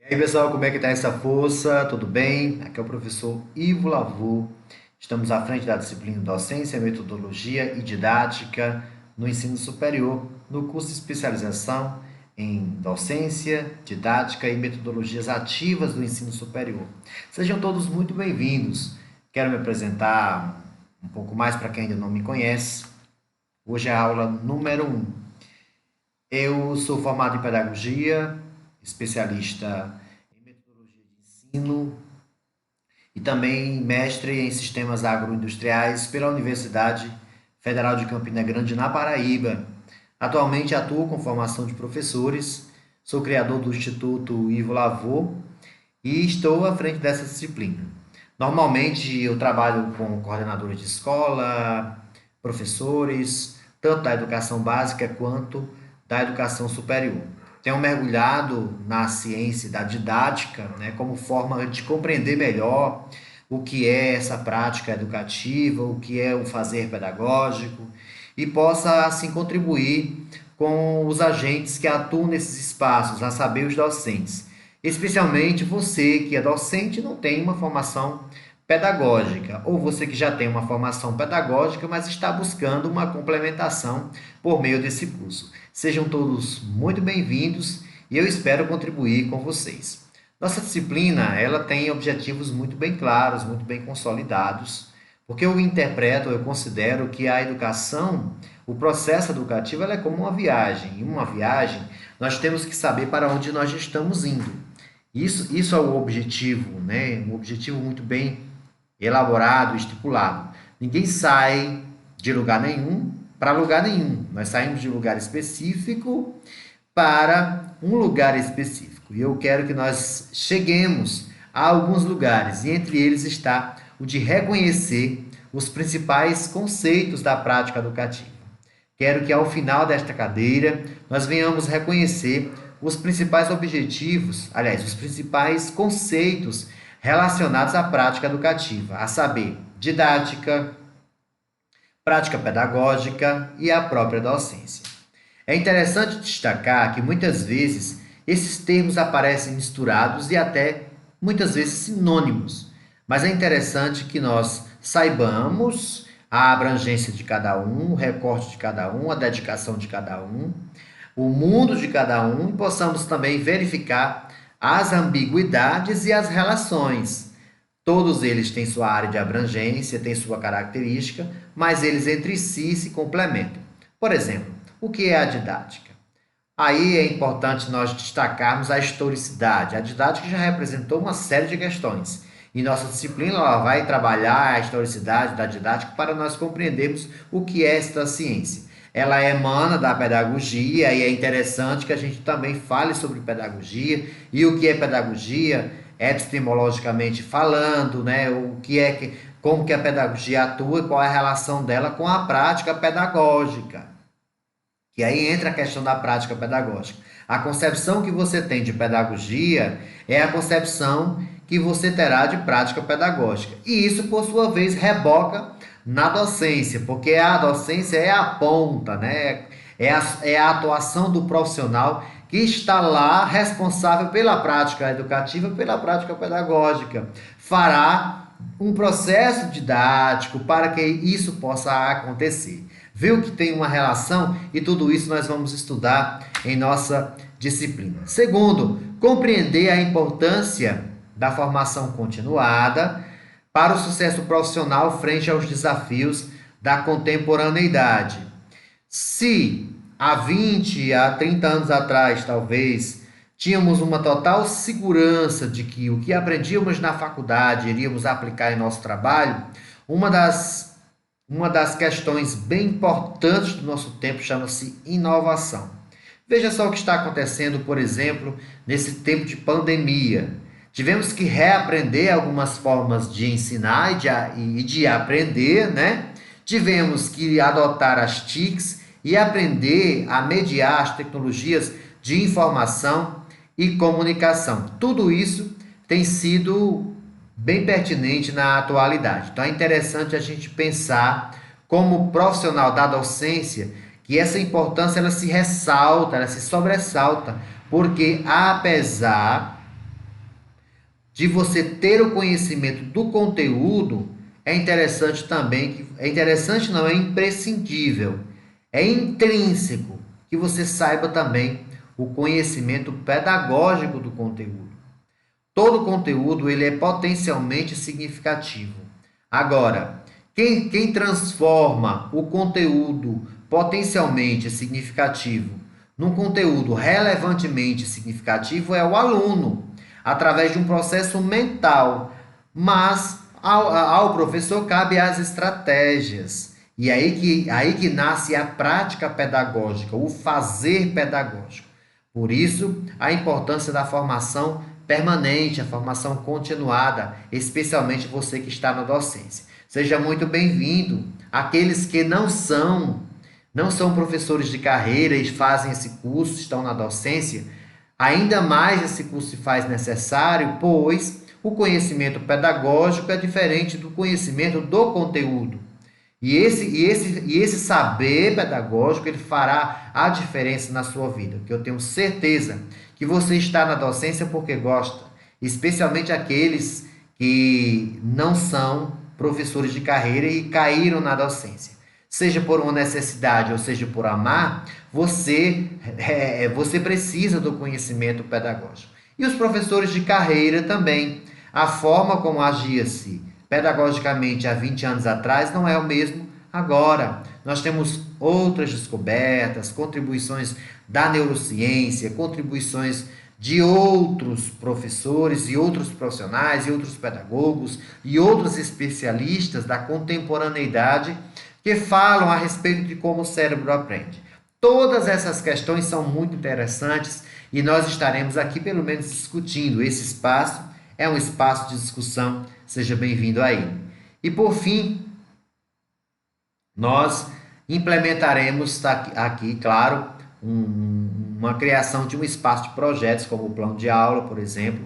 E aí, pessoal, como é que tá essa força? Tudo bem? Aqui é o professor Ivo Lavô. Estamos à frente da disciplina Docência, Metodologia e Didática no ensino superior, no curso de especialização em Docência, Didática e Metodologias Ativas do ensino superior. Sejam todos muito bem-vindos. Quero me apresentar um pouco mais para quem ainda não me conhece. Hoje é a aula número 1. Eu sou formado em Pedagogia, especialista em Metodologia de Ensino e também mestre em Sistemas Agroindustriais pela Universidade Federal de Campina Grande, na Paraíba. Atualmente atuo com formação de professores, sou criador do Instituto Ivo Lavô e estou à frente dessa disciplina. Normalmente eu trabalho com coordenadores de escola, professores, tanto da educação básica quanto da educação superior. Tenho mergulhado na ciência da didática, né, como forma de compreender melhor o que é essa prática educativa, o que é o fazer pedagógico, e possa assim contribuir com os agentes que atuam nesses espaços, a saber, os docentes. Especialmente você que é docente e não tem uma formação pedagógica, ou você que já tem uma formação pedagógica, mas está buscando uma complementação por meio desse curso. Sejam todos muito bem-vindos e eu espero contribuir com vocês. Nossa disciplina, ela tem objetivos muito bem claros, muito bem consolidados, porque eu interpreto, eu considero que a educação, o processo educativo, ela é como uma viagem. Em uma viagem, nós temos que saber para onde nós estamos indo. Isso é o objetivo, né? Um objetivo muito bem elaborado, estipulado. Ninguém sai de lugar nenhum para lugar nenhum. Nós saímos de um lugar específico para um lugar específico. E eu quero que nós cheguemos a alguns lugares, e entre eles está o de reconhecer os principais conceitos da prática educativa. Quero que ao final desta cadeira nós venhamos reconhecer os principais objetivos, aliás, os principais conceitos relacionados à prática educativa, a saber, didática, prática pedagógica e a própria docência. É interessante destacar que muitas vezes esses termos aparecem misturados e até muitas vezes sinônimos, mas é interessante que nós saibamos a abrangência de cada um, o recorte de cada um, a dedicação de cada um, o mundo de cada um, e possamos também verificar as ambiguidades e as relações. Todos eles têm sua área de abrangência, têm sua característica, mas eles entre si se complementam. Por exemplo, o que é a didática? Aí é importante nós destacarmos a historicidade. A didática já representou uma série de questões. E nossa disciplina ela vai trabalhar a historicidade da didática para nós compreendermos o que é esta ciência. Ela emana da pedagogia e é interessante que a gente também fale sobre pedagogia e o que é pedagogia, epistemologicamente falando, né? Como que a pedagogia atua e qual é a relação dela com a prática pedagógica. E aí entra a questão da prática pedagógica. A concepção que você tem de pedagogia é a concepção que você terá de prática pedagógica. E isso, por sua vez, reboca na docência, porque a docência é a ponta, né? É a atuação do profissional que está lá responsável pela prática educativa, pela prática pedagógica. Fará um processo didático para que isso possa acontecer. Viu que tem uma relação e tudo isso nós vamos estudar em nossa disciplina. Segundo, compreender a importância da formação continuada para o sucesso profissional frente aos desafios da contemporaneidade. Se há 20, há 30 anos atrás, talvez, tínhamos uma total segurança de que o que aprendíamos na faculdade iríamos aplicar em nosso trabalho, uma das questões bem importantes do nosso tempo chama-se inovação. Veja só o que está acontecendo, por exemplo, nesse tempo de pandemia. Tivemos que reaprender algumas formas de ensinar e de aprender, né? Tivemos que adotar as TICs e aprender a mediar as tecnologias de informação e comunicação. Tudo isso tem sido bem pertinente na atualidade. Então é interessante a gente pensar como profissional da docência que essa importância ela se ressalta, ela se sobressalta, porque apesar de você ter o conhecimento do conteúdo, é interessante também, é imprescindível, é intrínseco que você saiba também o conhecimento pedagógico do conteúdo. Todo conteúdo ele é potencialmente significativo. Agora, quem transforma o conteúdo potencialmente significativo num conteúdo relevantemente significativo é o aluno, através de um processo mental. Mas ao professor cabe as estratégias. E aí que nasce a prática pedagógica, o fazer pedagógico. Por isso, a importância da formação permanente, a formação continuada, especialmente você que está na docência. Seja muito bem-vindo. Aqueles que não são professores de carreira e fazem esse curso, estão na docência, ainda mais esse curso se faz necessário, pois o conhecimento pedagógico é diferente do conhecimento do conteúdo. E esse saber pedagógico, ele fará a diferença na sua vida, que eu tenho certeza que você está na docência porque gosta, especialmente aqueles que não são professores de carreira e caíram na docência. Seja por uma necessidade ou seja por amar, você precisa do conhecimento pedagógico. E os professores de carreira também. A forma como agia-se pedagogicamente há 20 anos atrás não é o mesmo agora. Nós temos outras descobertas, contribuições da neurociência, contribuições de outros professores e outros profissionais e outros pedagogos e outros especialistas da contemporaneidade que falam a respeito de como o cérebro aprende. Todas essas questões são muito interessantes e nós estaremos aqui pelo menos discutindo. Esse espaço é um espaço de discussão, seja bem-vindo aí. E por fim, nós implementaremos aqui, claro, uma criação de um espaço de projetos, como o plano de aula, por exemplo.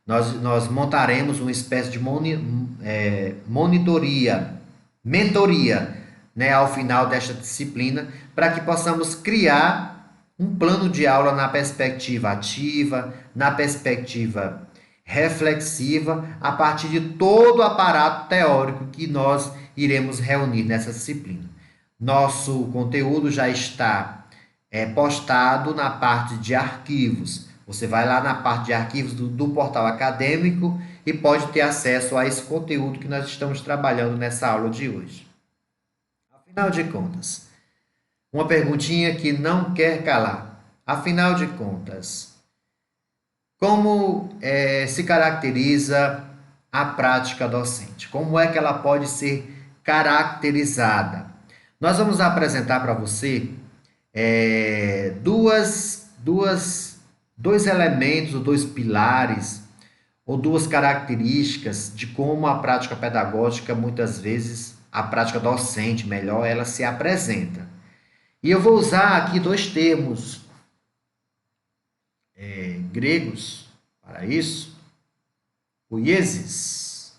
Nós montaremos uma espécie de mentoria, né, ao final desta disciplina, para que possamos criar um plano de aula na perspectiva ativa, na perspectiva reflexiva, a partir de todo o aparato teórico que nós iremos reunir nessa disciplina. Nosso conteúdo já está postado na parte de arquivos. Você vai lá na parte de arquivos do portal acadêmico e pode ter acesso a esse conteúdo que nós estamos trabalhando nessa aula de hoje. Afinal de contas, uma perguntinha que não quer calar. Afinal de contas, como se caracteriza a prática docente? Como é que ela pode ser caracterizada? Nós vamos apresentar para você dois elementos, ou dois pilares, ou duas características de como a prática pedagógica, muitas vezes, a prática docente, melhor, ela se apresenta. E eu vou usar aqui dois termos gregos para isso, poiesis.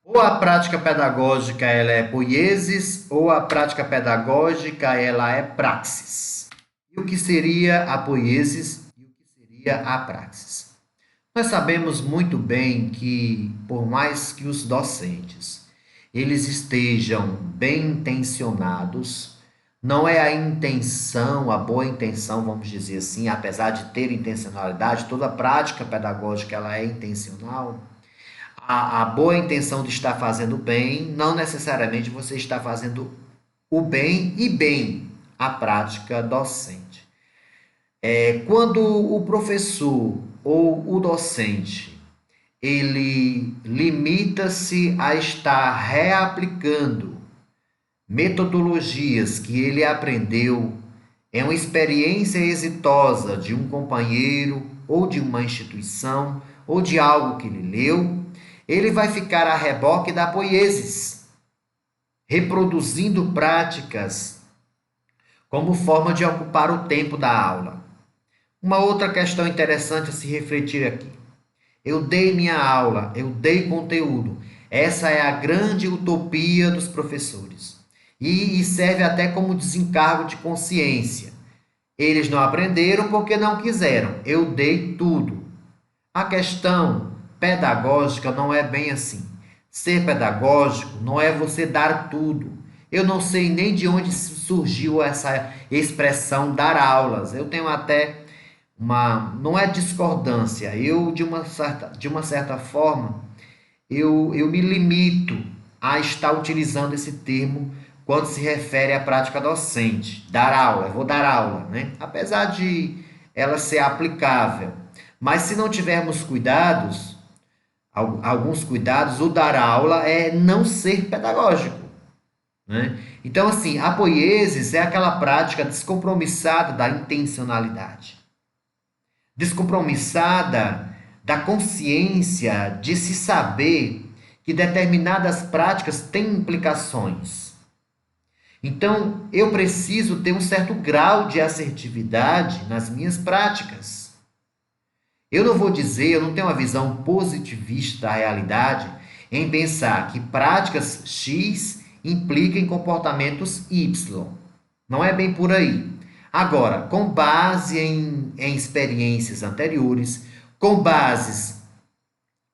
Ou a prática pedagógica ela é poiesis, ou a prática pedagógica ela é praxis. E o que seria a poiesis e o que seria a praxis? Nós sabemos muito bem que, por mais que os docentes eles estejam bem intencionados, não é a intenção, a boa intenção, vamos dizer assim, apesar de ter intencionalidade, toda prática pedagógica ela é intencional. A boa intenção de estar fazendo bem, não necessariamente você está fazendo o bem e bem a prática docente. Quando o professor ou o docente, ele limita-se a estar reaplicando metodologias que ele aprendeu, é uma experiência exitosa de um companheiro ou de uma instituição ou de algo que ele leu, ele vai ficar a reboque da poiesis, reproduzindo práticas como forma de ocupar o tempo da aula. Uma outra questão interessante a se refletir aqui. Eu dei minha aula, eu dei conteúdo. Essa é a grande utopia dos professores. E serve até como desencargo de consciência. Eles não aprenderam porque não quiseram. Eu dei tudo. A questão pedagógica não é bem assim. Ser pedagógico não é você dar tudo. Eu não sei nem de onde surgiu essa expressão dar aulas. Eu tenho até não é discordância. Eu, de uma certa forma, eu me limito a estar utilizando esse termo quando se refere à prática docente. Dar aula, eu vou dar aula, né? Apesar de ela ser aplicável. Mas se não tivermos cuidados, alguns cuidados, o dar aula é não ser pedagógico, né? Então, assim, a poiesis é aquela prática descompromissada da intencionalidade, descompromissada da consciência de se saber que determinadas práticas têm implicações. Então, eu preciso ter um certo grau de assertividade nas minhas práticas. Eu não vou dizer, eu não tenho uma visão positivista da realidade em pensar que práticas X implicam em comportamentos Y. Não é bem por aí. Agora, com base em experiências anteriores, com bases,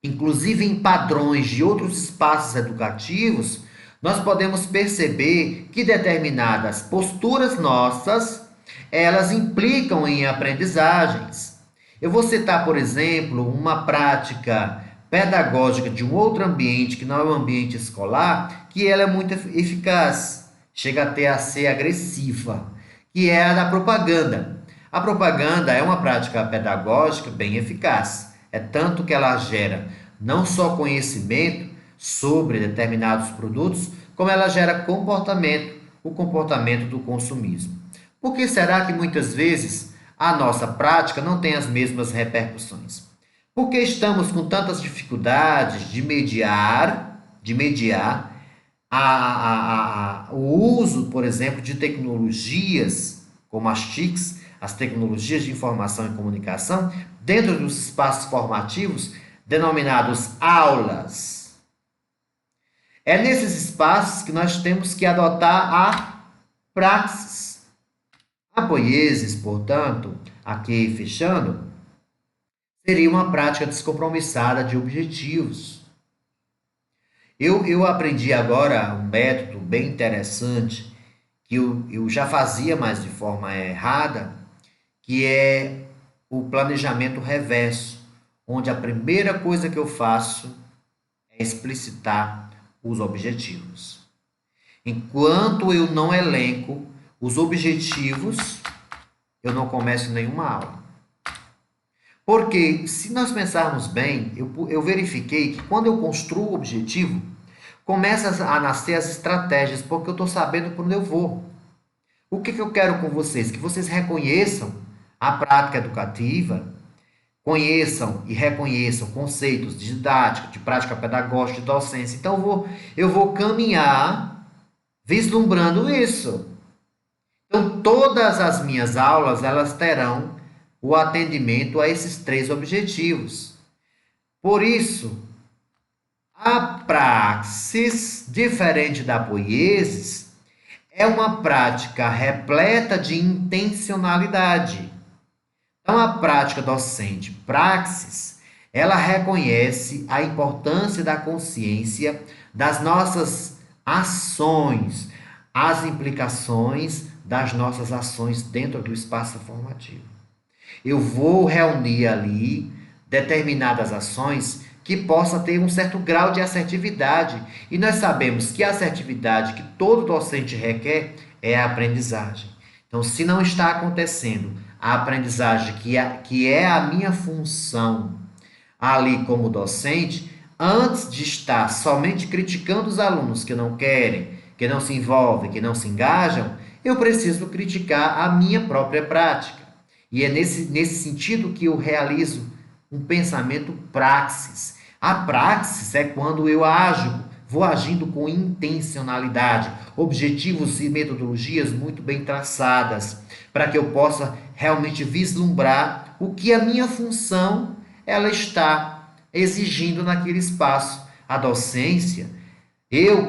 inclusive em padrões de outros espaços educativos, nós podemos perceber que determinadas posturas nossas, elas implicam em aprendizagens. Eu vou citar, por exemplo, uma prática pedagógica de um outro ambiente, que não é o ambiente escolar, que ela é muito eficaz, chega até a ser agressiva, que é a da propaganda. A propaganda é uma prática pedagógica bem eficaz. É tanto que ela gera não só conhecimento sobre determinados produtos, como ela gera comportamento, o comportamento do consumismo. Por que será que muitas vezes a nossa prática não tem as mesmas repercussões? Porque estamos com tantas dificuldades de mediar o uso, por exemplo, de tecnologias como as TICs, as tecnologias de informação e comunicação, dentro dos espaços formativos denominados aulas. É nesses espaços que nós temos que adotar a praxis. A poiesis, portanto, aqui fechando, seria uma prática descompromissada de objetivos. Eu aprendi agora um método bem interessante, que eu já fazia, mas de forma errada, que é o planejamento reverso, onde a primeira coisa que eu faço é explicitar os objetivos. Enquanto eu não elenco os objetivos, eu não começo nenhuma aula. Porque, se nós pensarmos bem, eu verifiquei que quando eu construo o objetivo, começa a nascer as estratégias, porque eu estou sabendo para onde eu vou. O que eu quero com vocês? Que vocês reconheçam a prática educativa, conheçam e reconheçam conceitos de didática, de prática pedagógica, de docência. Então, eu vou caminhar vislumbrando isso. Então, todas as minhas aulas, elas terão o atendimento a esses três objetivos. Por isso, a praxis, diferente da poiesis, é uma prática repleta de intencionalidade. Então, a prática docente, praxis, ela reconhece a importância da consciência das nossas ações, as implicações das nossas ações dentro do espaço formativo. Eu vou reunir ali determinadas ações que possa ter um certo grau de assertividade. E nós sabemos que a assertividade que todo docente requer é a aprendizagem. Então, se não está acontecendo a aprendizagem, que é a minha função ali como docente, antes de estar somente criticando os alunos que não querem, que não se envolvem, que não se engajam, eu preciso criticar a minha própria prática. E é nesse sentido que eu realizo um pensamento praxis. A praxis é quando eu vou agindo com intencionalidade, objetivos e metodologias muito bem traçadas, para que eu possa realmente vislumbrar o que a minha função ela está exigindo naquele espaço. A docência, eu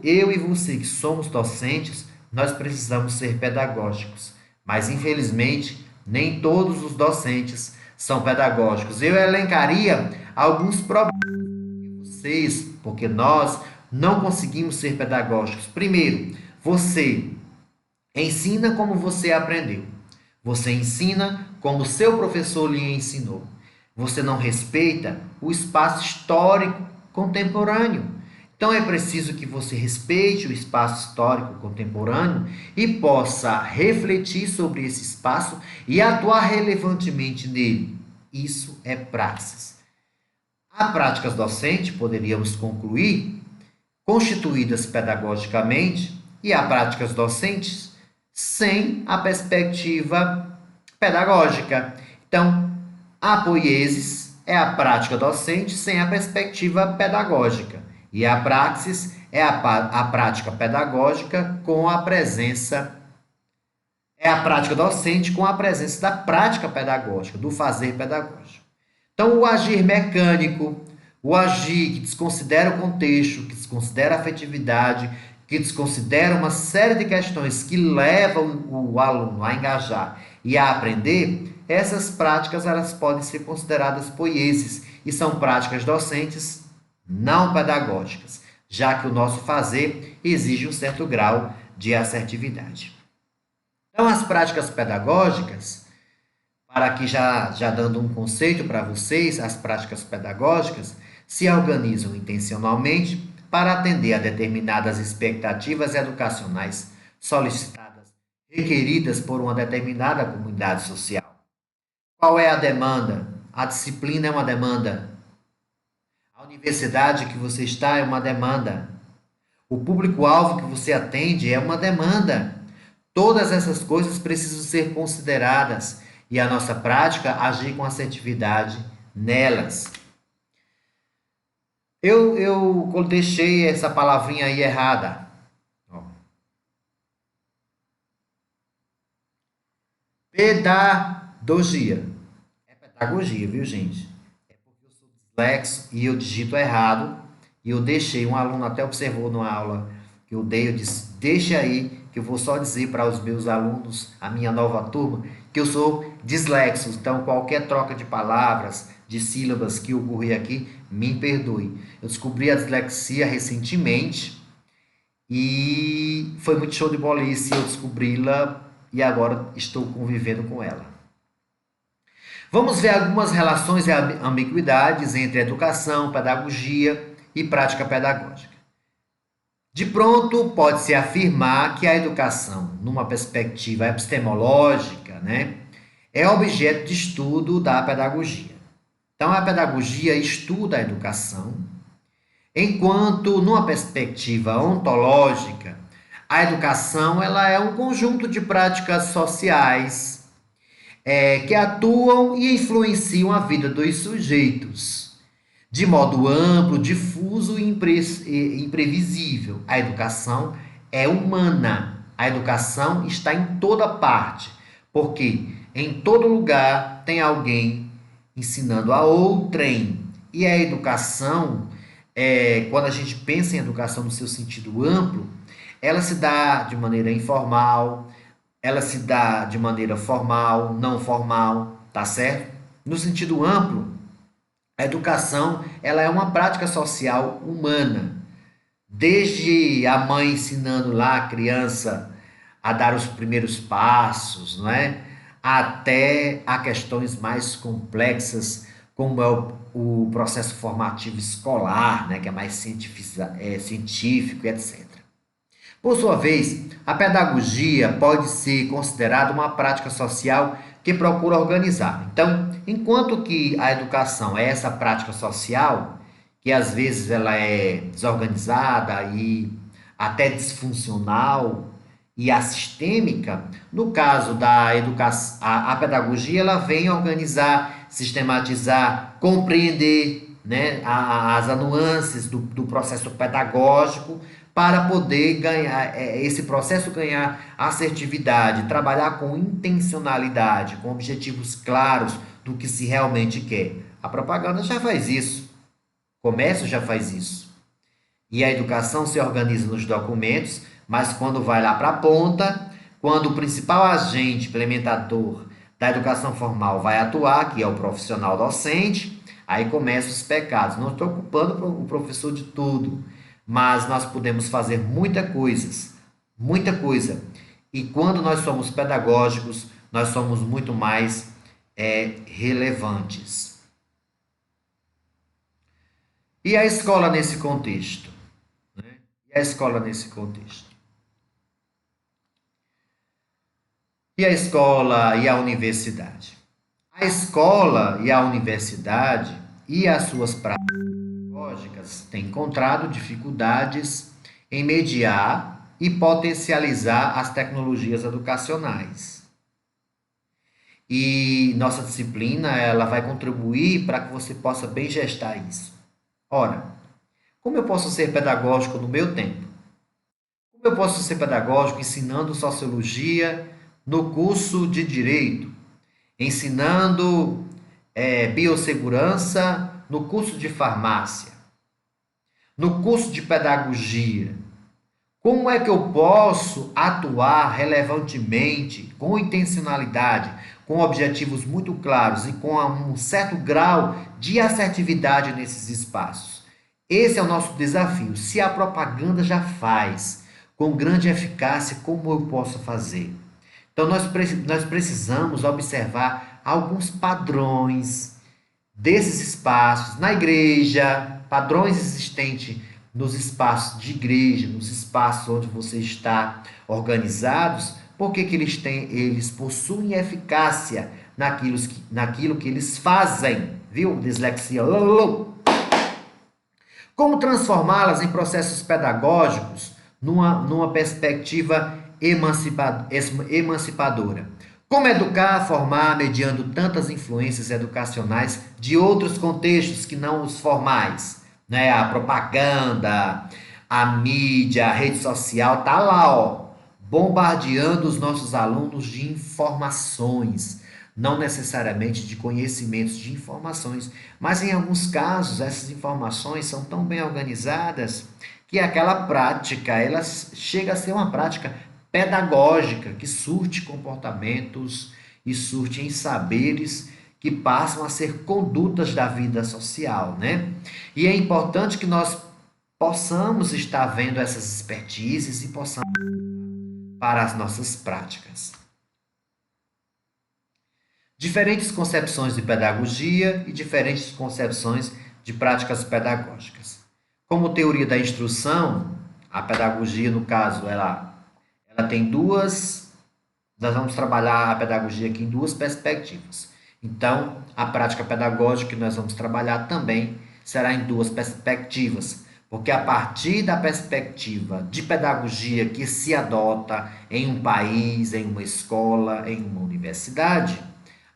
e você que somos docentes, nós precisamos ser pedagógicos, mas infelizmente nem todos os docentes são pedagógicos. Eu elencaria alguns problemas de vocês, porque nós não conseguimos ser pedagógicos. Primeiro, você ensina como você aprendeu. Você ensina como seu professor lhe ensinou. Você não respeita o espaço histórico contemporâneo. Então é preciso que você respeite o espaço histórico contemporâneo e possa refletir sobre esse espaço e atuar relevantemente nele. Isso é praxis. Há práticas docentes, poderíamos concluir, constituídas pedagogicamente, e há práticas docentes sem a perspectiva pedagógica. Então, a poiesis é a prática docente sem a perspectiva pedagógica. E a praxis é a prática pedagógica com a presença, é a prática docente com a presença da prática pedagógica, do fazer pedagógico. Então, o agir mecânico, o agir que desconsidera o contexto, que desconsidera a afetividade, que desconsidera uma série de questões que levam o aluno a engajar e a aprender, essas práticas elas podem ser consideradas poieses e são práticas docentes não pedagógicas, já que o nosso fazer exige um certo grau de assertividade. Então, as práticas pedagógicas, para aqui já dando um conceito para vocês, as práticas pedagógicas se organizam intencionalmente para atender a determinadas expectativas educacionais solicitadas, requeridas por uma determinada comunidade social. Qual é a demanda? A disciplina é uma demanda. A universidade que você está é uma demanda. O público-alvo que você atende é uma demanda. Todas essas coisas precisam ser consideradas e a nossa prática agir com assertividade nelas. Eu deixei essa palavrinha aí errada. Ó. Pedagogia. É pedagogia, viu, gente? É porque eu sou dislexo e eu digito errado. E eu deixei, um aluno até observou numa aula que eu dei, eu disse, deixa aí, que eu vou só dizer para os meus alunos, a minha nova turma, que eu sou dislexo. Então, qualquer troca de palavras, de sílabas que ocorrer aqui, me perdoe. Eu descobri a dislexia recentemente e foi muito show de bola isso, eu descobri-la e agora estou convivendo com ela. Vamos ver algumas relações e ambiguidades entre educação, pedagogia e prática pedagógica. De pronto, pode-se afirmar que a educação, numa perspectiva epistemológica, né, é objeto de estudo da pedagogia. Então, a pedagogia estuda a educação, enquanto, numa perspectiva ontológica, a educação ela é um conjunto de práticas sociais que atuam e influenciam a vida dos sujeitos de modo amplo, difuso e imprevisível. A educação é humana. A educação está em toda parte, porque em todo lugar tem alguém ensinando a outrem. E a educação, quando a gente pensa em educação no seu sentido amplo, ela se dá de maneira informal, ela se dá de maneira formal, não formal, tá certo? No sentido amplo, a educação, ela é uma prática social humana. Desde a mãe ensinando lá a criança a dar os primeiros passos, não é? Até a questões mais complexas, como é o processo formativo escolar, né? Que é mais científico, etc. Por sua vez, a pedagogia pode ser considerada uma prática social que procura organizar. Então, enquanto que a educação é essa prática social, que às vezes ela é desorganizada e até disfuncional e assistêmica, no caso da educação, a pedagogia ela vem organizar, sistematizar, compreender, né, as nuances do processo pedagógico para poder ganhar esse processo ganhar assertividade, trabalhar com intencionalidade, com objetivos claros do que se realmente quer. A propaganda já faz isso, o comércio já faz isso. E a educação se organiza nos documentos, mas quando vai lá para a ponta, quando o principal agente implementador da educação formal vai atuar, que é o profissional docente, aí começam os pecados. Não estou culpando o professor de tudo, mas nós podemos fazer muita coisa. E quando nós somos pedagógicos, nós somos muito mais relevantes. E a escola nesse contexto? Né? E a escola nesse contexto? E a escola e a universidade? A escola e a universidade e as suas práticas pedagógicas têm encontrado dificuldades em mediar e potencializar as tecnologias educacionais. E nossa disciplina, ela vai contribuir para que você possa bem gestar isso. Ora, como eu posso ser pedagógico no meu tempo? Como eu posso ser pedagógico ensinando sociologia no curso de direito, ensinando biossegurança no curso de farmácia, no curso de pedagogia? Como é que eu posso atuar relevantemente, com intencionalidade, com objetivos muito claros e com um certo grau de assertividade nesses espaços? Esse é o nosso desafio. Se a propaganda já faz com grande eficácia, como eu posso fazer? Então, nós precisamos observar alguns padrões desses espaços na igreja, padrões existentes nos espaços de igreja, nos espaços onde você está organizados, porque que eles possuem eficácia naquilo que eles fazem, viu? Dislexia. Como transformá-las em processos pedagógicos numa perspectiva emancipadora? Como educar, formar, mediando tantas influências educacionais de outros contextos que não os formais, né? A propaganda, a mídia, a rede social, tá lá, ó, bombardeando os nossos alunos de informações, não necessariamente de conhecimentos, de informações, mas em alguns casos essas informações são tão bem organizadas que aquela prática, ela chega a ser uma prática pedagógica que surte comportamentos e surte em saberes que passam a ser condutas da vida social, né? E é importante que nós possamos estar vendo essas expertises e possamos para as nossas práticas. Diferentes concepções de pedagogia e diferentes concepções de práticas pedagógicas. Como teoria da instrução, a pedagogia, no caso, ela tem duas. Nós vamos trabalhar a pedagogia aqui em duas perspectivas. Então, a prática pedagógica que nós vamos trabalhar também será em duas perspectivas, porque a partir da perspectiva de pedagogia que se adota em um país, em uma escola, em uma universidade,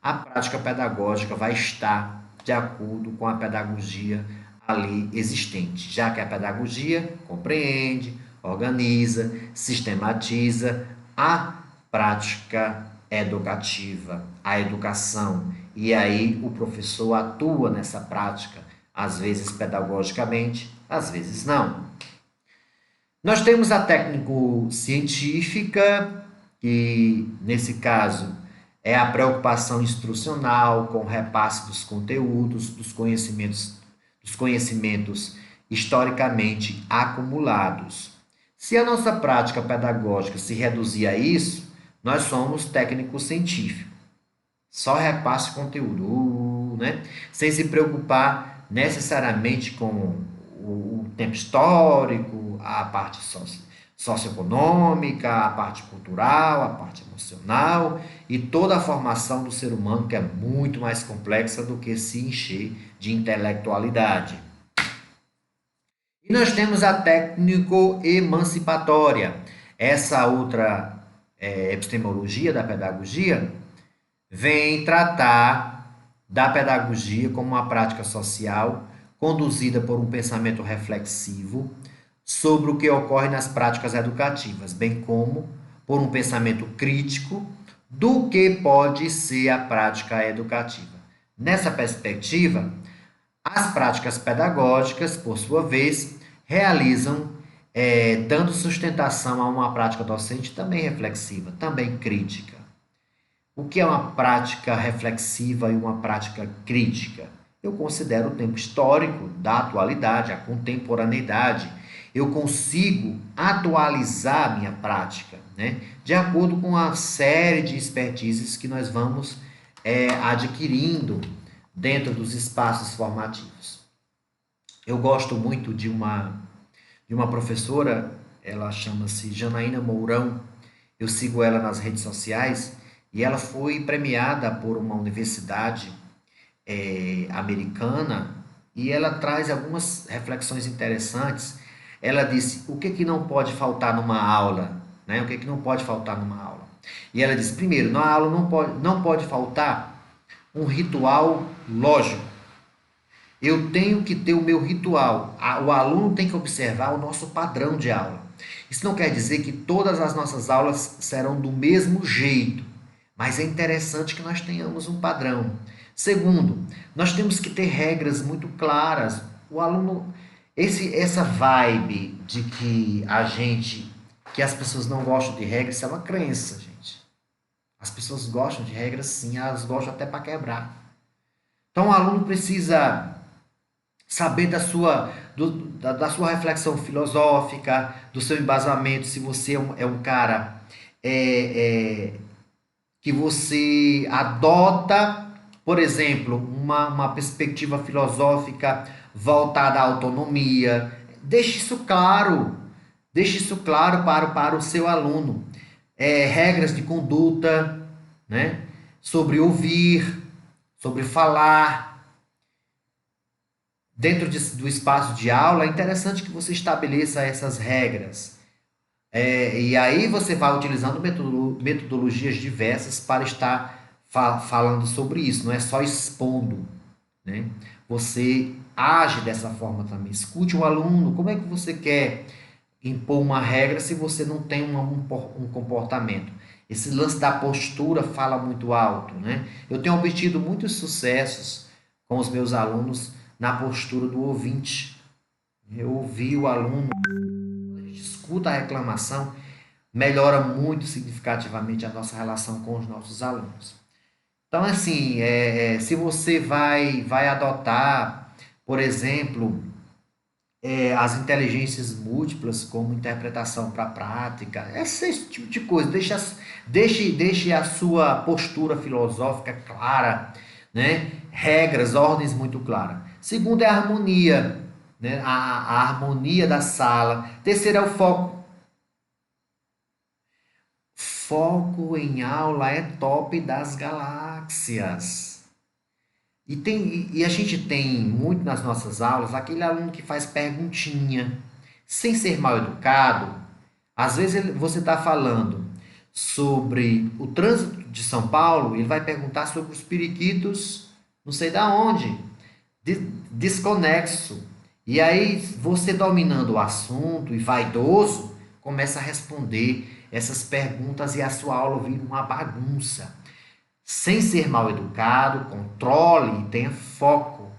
a prática pedagógica vai estar de acordo com a pedagogia ali existente, já que a pedagogia compreende, organiza, sistematiza a prática educativa, a educação. E aí o professor atua nessa prática, às vezes pedagogicamente, às vezes não. Nós temos a técnico-científica, que nesse caso é a preocupação instrucional com o repasse dos conteúdos, dos conhecimentos historicamente acumulados. Se a nossa prática pedagógica se reduzir a isso, nós somos técnico científico. Só repasse conteúdo, né? Sem se preocupar necessariamente com o tempo histórico, a parte socioeconômica, a parte cultural, a parte emocional e toda a formação do ser humano, que é muito mais complexa do que se encher de intelectualidade. E nós temos a técnico-emancipatória. Essa outra epistemologia da pedagogia vem tratar da pedagogia como uma prática social conduzida por um pensamento reflexivo sobre o que ocorre nas práticas educativas, bem como por um pensamento crítico do que pode ser a prática educativa. Nessa perspectiva, as práticas pedagógicas, por sua vez, realizam, dando sustentação a uma prática docente também reflexiva, também crítica. O que é uma prática reflexiva e uma prática crítica? Eu considero o tempo histórico da atualidade, a contemporaneidade. Eu consigo atualizar a minha prática, né? De acordo com a série de expertises que nós vamos adquirindo dentro dos espaços formativos. Eu gosto muito de uma professora, ela chama-se Janaína Mourão. Eu sigo ela nas redes sociais e ela foi premiada por uma universidade americana e ela traz algumas reflexões interessantes. Ela disse: o que que não pode faltar numa aula, né? O que que não pode faltar numa aula? E ela disse: primeiro, na aula não pode faltar um ritual lógico. Eu tenho que ter o meu ritual. O aluno tem que observar o nosso padrão de aula. Isso não quer dizer que todas as nossas aulas serão do mesmo jeito, mas é interessante que nós tenhamos um padrão. Segundo, nós temos que ter regras muito claras. O aluno, essa vibe de que as pessoas não gostam de regras, isso é uma crença, gente. As pessoas gostam de regras, sim, elas gostam até para quebrar. Então, o aluno precisa saber da sua reflexão filosófica, do seu embasamento, se você é um cara é, é, que você adota, por exemplo, uma perspectiva filosófica voltada à autonomia. Deixe isso claro para o seu aluno. Regras de conduta, né? Sobre ouvir, sobre falar. Dentro do espaço de aula, é interessante que você estabeleça essas regras. E aí você vai utilizando metodologias diversas para estar falando sobre isso, não é só expondo, né? Você age dessa forma também. Escute o aluno, como é que você quer impor uma regra se você não tem um comportamento? Esse lance da postura fala muito alto, né? Eu tenho obtido muitos sucessos com os meus alunos na postura do ouvinte. Eu ouvi o aluno, a gente escuta a reclamação, melhora muito significativamente a nossa relação com os nossos alunos. Então, assim, se você vai adotar, por exemplo, as inteligências múltiplas como interpretação para a prática, esse tipo de coisa, deixe a sua postura filosófica clara, né? Regras, ordens muito claras. Segundo é a harmonia, né? A harmonia da sala. Terceiro é o foco. Foco em aula é top das galáxias. E a gente tem muito nas nossas aulas aquele aluno que faz perguntinha, sem ser mal educado. Às vezes você está falando sobre o trânsito de São Paulo, ele vai perguntar sobre os periquitos, não sei da onde, desconexo. E aí você dominando o assunto e vaidoso, começa a responder essas perguntas e a sua aula vira uma bagunça. Sem ser mal educado, controle e tenha foco.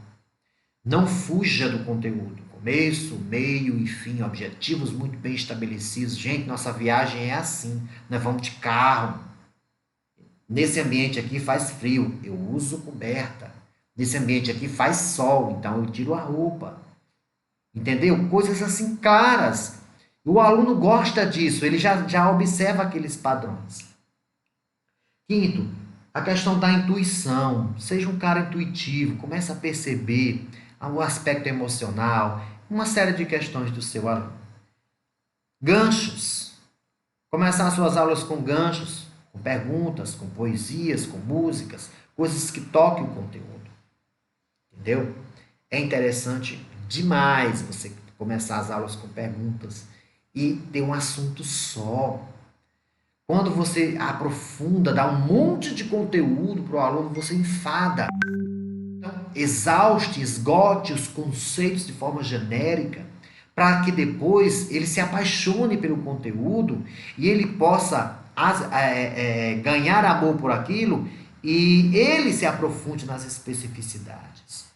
Não fuja do conteúdo. Começo, meio e fim, objetivos muito bem estabelecidos. Gente, nossa viagem é assim. Nós vamos de carro. Nesse ambiente aqui faz frio, eu uso coberta. Nesse ambiente aqui faz sol, então eu tiro a roupa. Entendeu? Coisas assim claras. O aluno gosta disso, ele já observa aqueles padrões. Quinto, a questão da intuição. Seja um cara intuitivo, comece a perceber o aspecto emocional, uma série de questões do seu aluno. Ganchos. Começar as suas aulas com ganchos, com perguntas, com poesias, com músicas, coisas que toquem o conteúdo. Entendeu? É interessante demais você começar as aulas com perguntas e ter um assunto só. Quando você aprofunda, dá um monte de conteúdo para o aluno, você enfada. Então, exauste, esgote os conceitos de forma genérica, para que depois ele se apaixone pelo conteúdo e ele possa ganhar amor por aquilo e ele se aprofunde nas especificidades.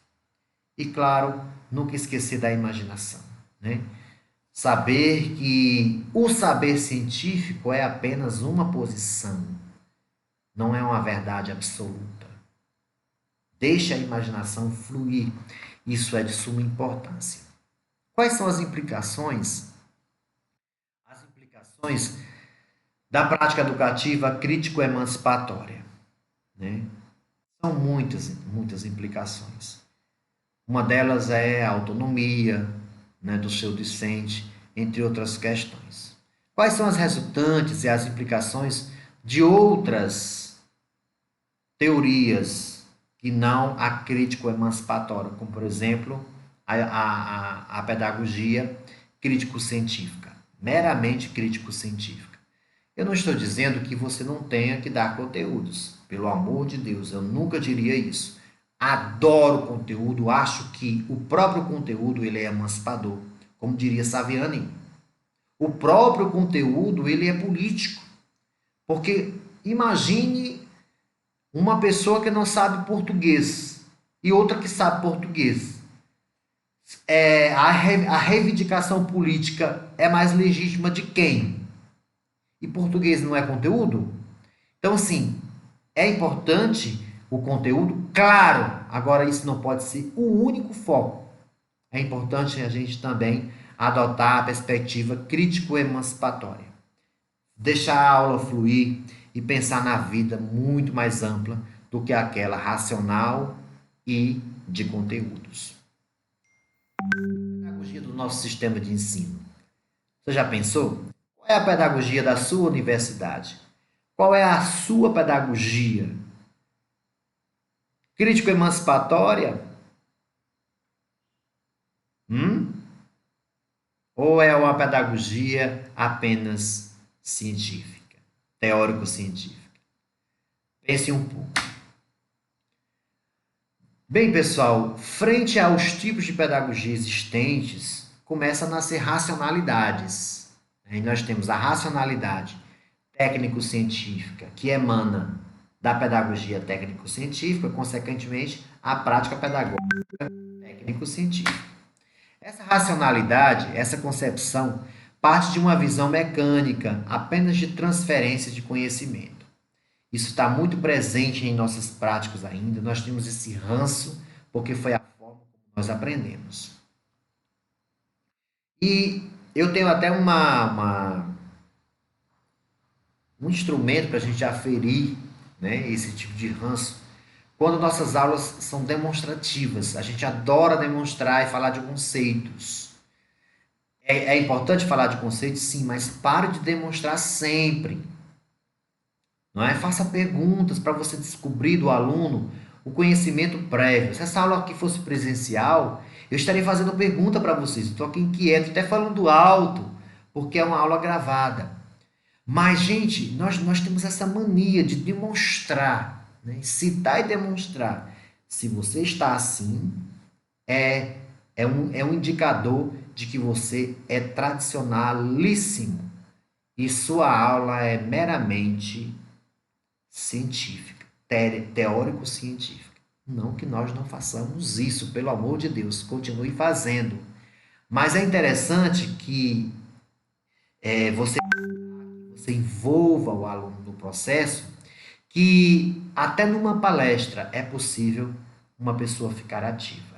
E claro, nunca esquecer da imaginação, né? Saber que o saber científico é apenas uma posição. não é uma verdade absoluta. Deixe a imaginação fluir. Isso é de suma importância. Quais são as implicações? As implicações da prática educativa crítico-emancipatória, né? São muitas implicações. Uma delas é a autonomia, né, do seu discente, entre outras questões. Quais são as resultantes e as implicações de outras teorias que não a crítico-emancipatória, como, por exemplo, a pedagogia crítico-científica, meramente crítico-científica? Eu não estou dizendo que você não tenha que dar conteúdos. Pelo amor de Deus, eu nunca diria isso. Adoro conteúdo, acho que o próprio conteúdo ele é emancipador. Como diria Saviani, o próprio conteúdo ele é político. Porque imagine uma pessoa que não sabe português e outra que sabe português. A reivindicação política é mais legítima de quem? E português não é conteúdo? Então, assim, é importante o conteúdo, claro, agora isso não pode ser o único foco. É importante a gente também adotar a perspectiva crítico-emancipatória. Deixar a aula fluir e pensar na vida muito mais ampla do que aquela racional e de conteúdos. A pedagogia do nosso sistema de ensino. Você já pensou? Qual é a pedagogia da sua universidade? Qual é a sua pedagogia? Crítico-emancipatória? Hum? Ou é uma pedagogia apenas científica, teórico-científica? Pense um pouco. Bem, pessoal, frente aos tipos de pedagogia existentes, começa a nascer racionalidades. E nós temos a racionalidade técnico-científica, que emana da pedagogia técnico-científica, consequentemente, a prática pedagógica técnico-científica. Essa racionalidade, essa concepção, parte de uma visão mecânica, apenas de transferência de conhecimento. Isso está muito presente em nossas práticas ainda. Nós temos esse ranço porque foi a forma como nós aprendemos. E eu tenho até um instrumento para a gente aferir, né, esse tipo de ranço. Quando nossas aulas são demonstrativas, a gente adora demonstrar e falar de conceitos. É importante falar de conceitos, sim, mas pare de demonstrar sempre. Não é? Faça perguntas para você descobrir do aluno o conhecimento prévio. Se essa aula aqui fosse presencial, eu estaria fazendo pergunta para vocês. Estou aqui inquieto, até falando alto, porque é uma aula gravada. Mas, gente, nós temos essa mania de demonstrar, né? Citar e demonstrar. Se você está assim, é um indicador de que você é tradicionalíssimo e sua aula é meramente científica, teórico-científica. Não que nós não façamos isso, pelo amor de Deus, continue fazendo. Mas é interessante que você envolva o aluno no processo, que até numa palestra é possível uma pessoa ficar ativa,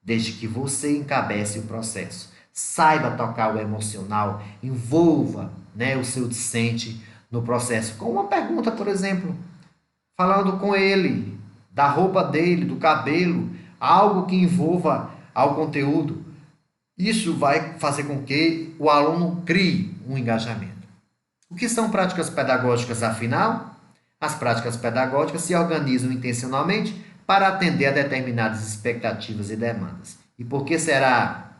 desde que você encabece o processo. Saiba tocar o emocional, envolva, né, o seu discente no processo. Com uma pergunta, por exemplo, falando com ele, da roupa dele, do cabelo, algo que envolva ao conteúdo. Isso vai fazer com que o aluno crie um engajamento. O que são práticas pedagógicas, afinal? As práticas pedagógicas se organizam intencionalmente para atender a determinadas expectativas e demandas. E por que será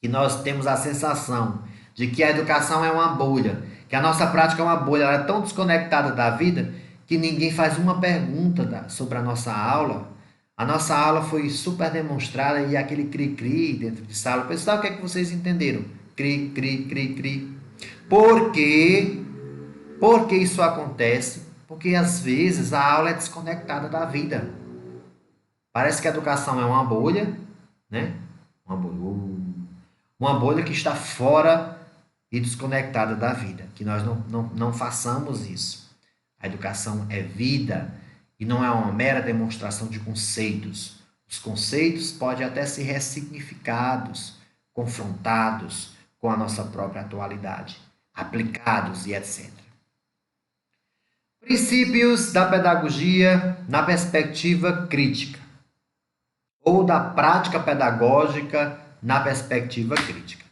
que nós temos a sensação de que a educação é uma bolha, que a nossa prática é uma bolha, ela é tão desconectada da vida que ninguém faz uma pergunta sobre a nossa aula? A nossa aula foi super demonstrada e aquele cri-cri dentro de sala. Pessoal, o que é que vocês entenderam? Cri, cri, cri, cri. Por quê? Por que isso acontece? Porque às vezes a aula é desconectada da vida. Parece que a educação é uma bolha, né? Uma bolha que está fora e desconectada da vida. Que nós não façamos isso. A educação é vida e não é uma mera demonstração de conceitos. Os conceitos podem até ser ressignificados, confrontados com a nossa própria atualidade, aplicados e etc. Princípios da pedagogia na perspectiva crítica, ou da prática pedagógica na perspectiva crítica.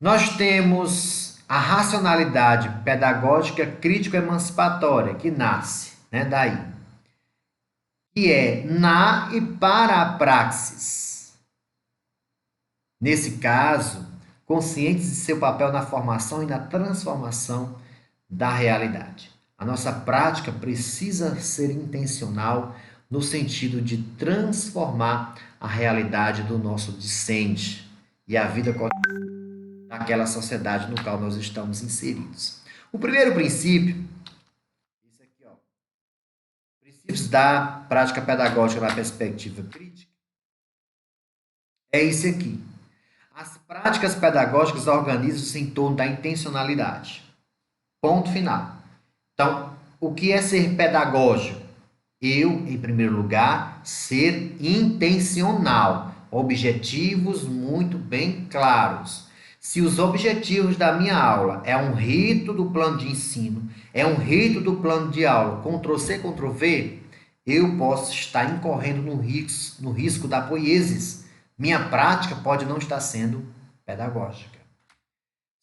Nós temos a racionalidade pedagógica crítico-emancipatória, que nasce, daí, que é na e para a praxis. Nesse caso, conscientes de seu papel na formação e na transformação da realidade. A nossa prática precisa ser intencional no sentido de transformar a realidade do nosso discente e a vida daquela sociedade no qual nós estamos inseridos. O primeiro princípio, esse aqui, princípios da prática pedagógica na perspectiva crítica, é esse aqui. As práticas pedagógicas organizam-se em torno da intencionalidade. Ponto final. Então, o que é ser pedagógico? Eu, em primeiro lugar, ser intencional. Objetivos muito bem claros. Se os objetivos da minha aula é um rito do plano de ensino, é um rito do plano de aula, Ctrl+C, Ctrl+V, eu posso estar incorrendo no risco da poiesis. Minha prática pode não estar sendo pedagógica.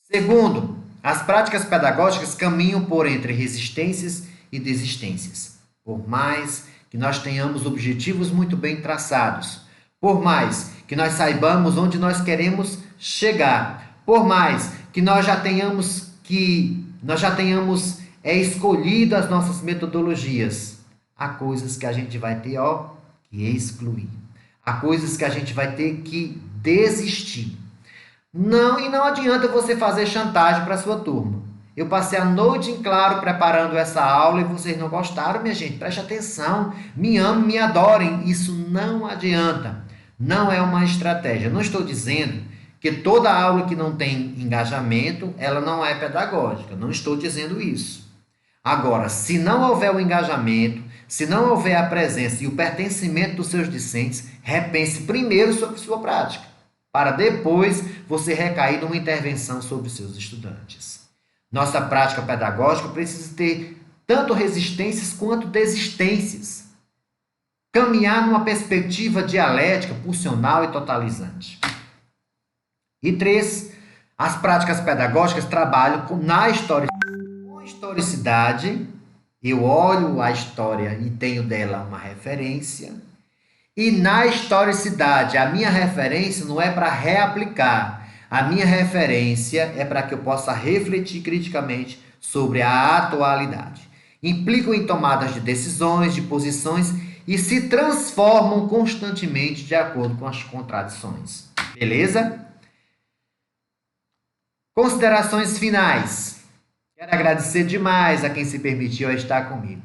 Segundo, as práticas pedagógicas caminham por entre resistências e desistências. Por mais que nós tenhamos objetivos muito bem traçados, por mais que nós saibamos onde nós queremos chegar, por mais que nós já tenhamos escolhido as nossas metodologias, há coisas que a gente vai ter que excluir. Há coisas que a gente vai ter que desistir. Não adianta você fazer chantagem para a sua turma. Eu passei a noite em claro preparando essa aula e vocês não gostaram, minha gente. Preste atenção, me amem, me adorem. Isso não adianta. Não é uma estratégia. Não estou dizendo que toda aula que não tem engajamento, ela não é pedagógica. Não estou dizendo isso. Agora, se não houver o engajamento, se não houver a presença e o pertencimento dos seus discentes, repense primeiro sobre sua prática, para depois você recair numa intervenção sobre os seus estudantes. Nossa prática pedagógica precisa ter tanto resistências quanto desistências. Caminhar numa perspectiva dialética, pulsional e totalizante. E 3, as práticas pedagógicas trabalham com historicidade. Eu olho a história e tenho dela uma referência. E na historicidade, a minha referência não é para reaplicar. A minha referência é para que eu possa refletir criticamente sobre a atualidade. Implicam em tomadas de decisões, de posições e se transformam constantemente de acordo com as contradições. Beleza? Considerações finais. Quero agradecer demais a quem se permitiu estar comigo.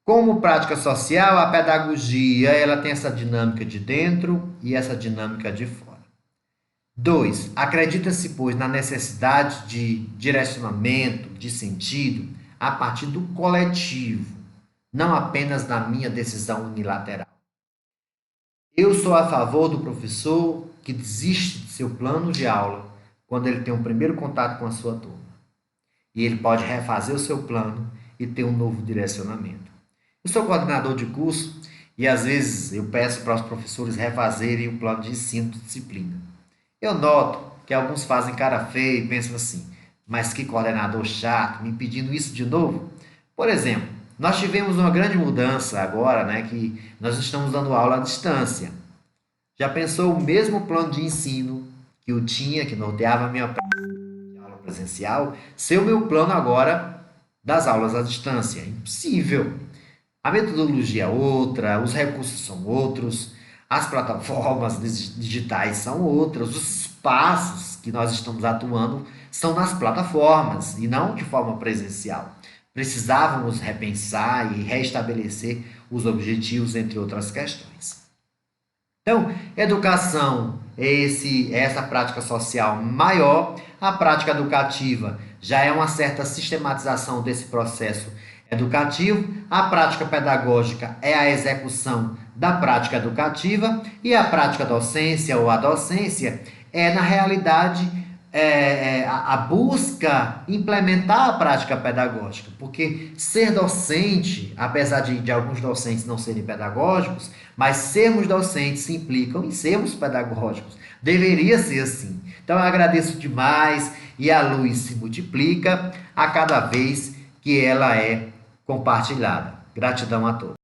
Como prática social, a pedagogia ela tem essa dinâmica de dentro e essa dinâmica de fora. 2. Acredita-se, pois, na necessidade de direcionamento, de sentido, a partir do coletivo, não apenas na minha decisão unilateral. Eu sou a favor do professor que desiste de seu plano de aula quando ele tem um primeiro contato com a sua turma. E ele pode refazer o seu plano e ter um novo direcionamento. Eu sou coordenador de curso e às vezes eu peço para os professores refazerem o plano de ensino de disciplina. Eu noto que alguns fazem cara feia e pensam assim, mas que coordenador chato, me pedindo isso de novo. Por exemplo, nós tivemos uma grande mudança agora, que nós estamos dando aula à distância. Já pensou o mesmo plano de ensino que eu tinha, que norteava a minha aula presencial, ser o meu plano agora das aulas à distância? Impossível. A metodologia é outra, os recursos são outros, as plataformas digitais são outras, os espaços que nós estamos atuando são nas plataformas e não de forma presencial. Precisávamos repensar e restabelecer os objetivos, entre outras questões. Então, educação essa prática social maior. A prática educativa já é uma certa sistematização desse processo educativo. A prática pedagógica é a execução da prática educativa e a prática docência ou a docência é, na realidade, a busca implementar a prática pedagógica, porque ser docente, apesar de alguns docentes não serem pedagógicos, mas sermos docentes implicam em sermos pedagógicos. Deveria ser assim. Então eu agradeço demais e a luz se multiplica a cada vez que ela é compartilhada. Gratidão a todos.